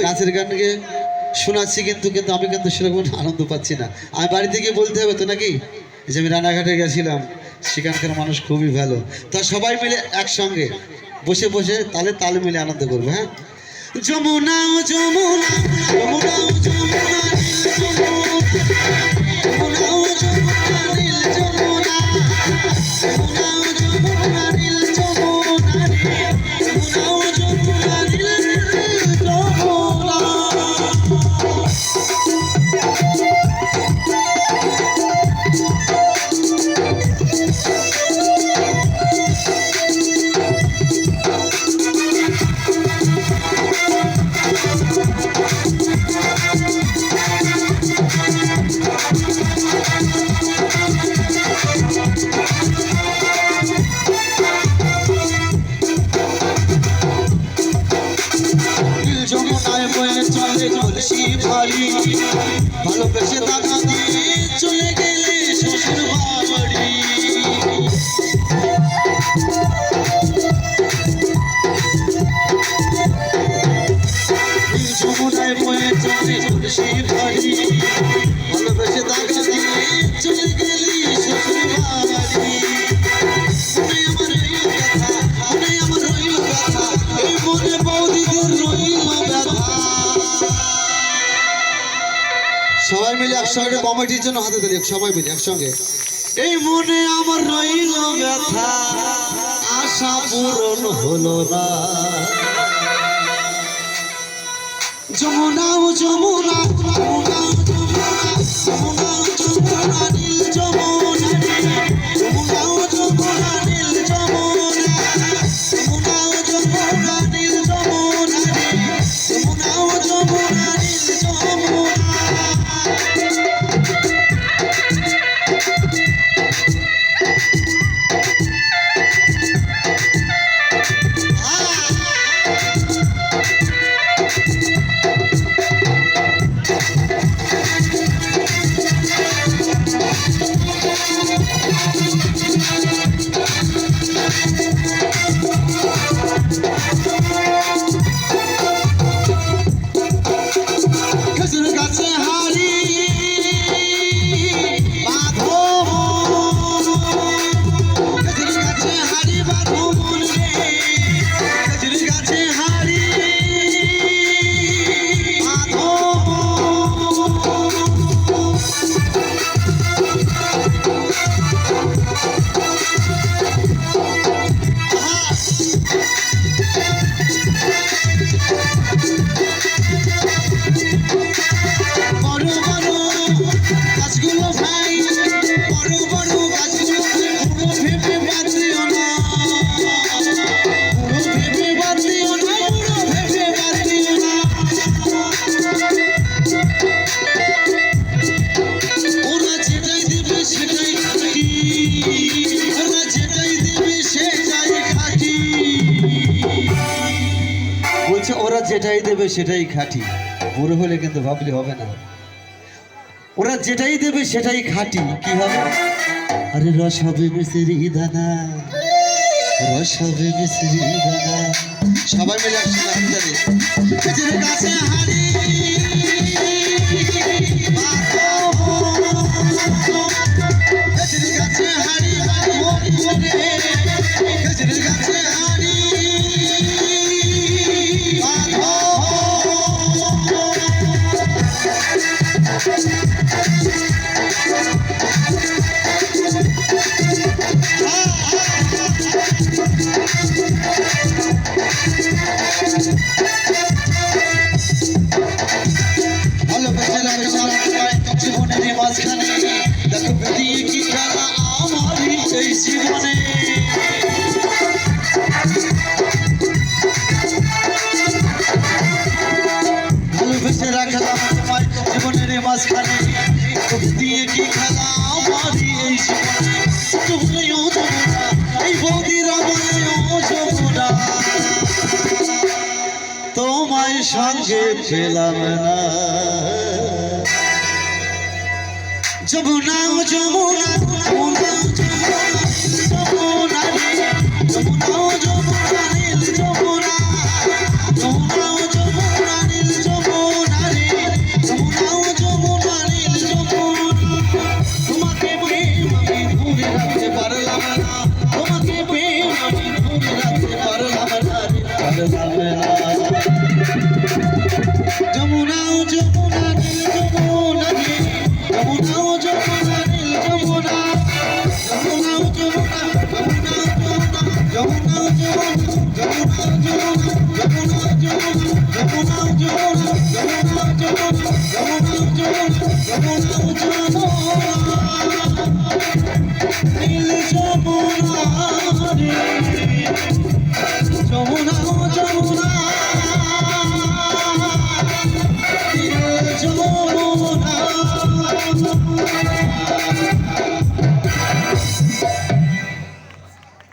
নাচের গানকে শোনাচ্ছি, কিন্তু আমি কিন্তু সেরকম আনন্দ পাচ্ছি না। আমি বাড়িতে গিয়ে বলতে হবে তো নাকি, যে আমি রানাঘাটে গেছিলাম, সেখানকার মানুষ খুবই ভালো। তা সবাই মিলে একসঙ্গে বসে বসে তালে তাল মিলে আনন্দ করবো। হ্যাঁ, যমুনা যমুনা যমুনা যমুনা যমুনায় বয়ে চলে তুলসী ভারি, ভালোবেসে দাদা দিয়ে চলে গেলে শ্বশুর বাড়ি। যমুনায় বয়ে চলে তুলসী ভারি, ভালোবেসে দাদা দিয়ে চলে গেলি শ্বশুর বাড়ি। সবাই মিলে একসঙ্গে কমিটির জন্য হাতে তালি, সবাই মিলে একসঙ্গে। এই মনে আমার রইল ব্যথা, আশা পূরণ হলো না। যমুনা যমুনা যমুনা যমুনা যমুনা নীল যমুনা, যমুনা যমুনা নীল যমুনা, যমুনা যমুনা নীল যমুনা, যমুনা যমুনা নীল যমুনা। ওরা যেটাই দেবে সেটাই খাঁটি, বুড়ো হলে কিন্তু ভাবলে হবে না। ওরা যেটাই দেবে সেটাই খাঁটি, কি হবে? আরে রস হবে মিশ্রি দানা, রস হবে মিশ্রি দানা। সবাই মিলে একসঙ্গে কাছে হারি, কাছে হারি কাছে হারি। জীবনের মাঝখানে দেখো দিয়ে কি খেলা আমার এই জীবনে। ভালোবেসে রাখলাম তোমায় জীবনের মাঝখানে, দিয়ে কি খেলা আমার এই জীবনে। তুমিও যমুনা, এই বৌদির আমারও যমুনা, তোমায় সঙ্গে পেলাম না। যমুনা যমুনা যমুনা যমুনা যমুনা যমুনা নীল যমুনা, যমুনা যমুনা নীল যমুনা। হবে না। যমুনা ও যমুনা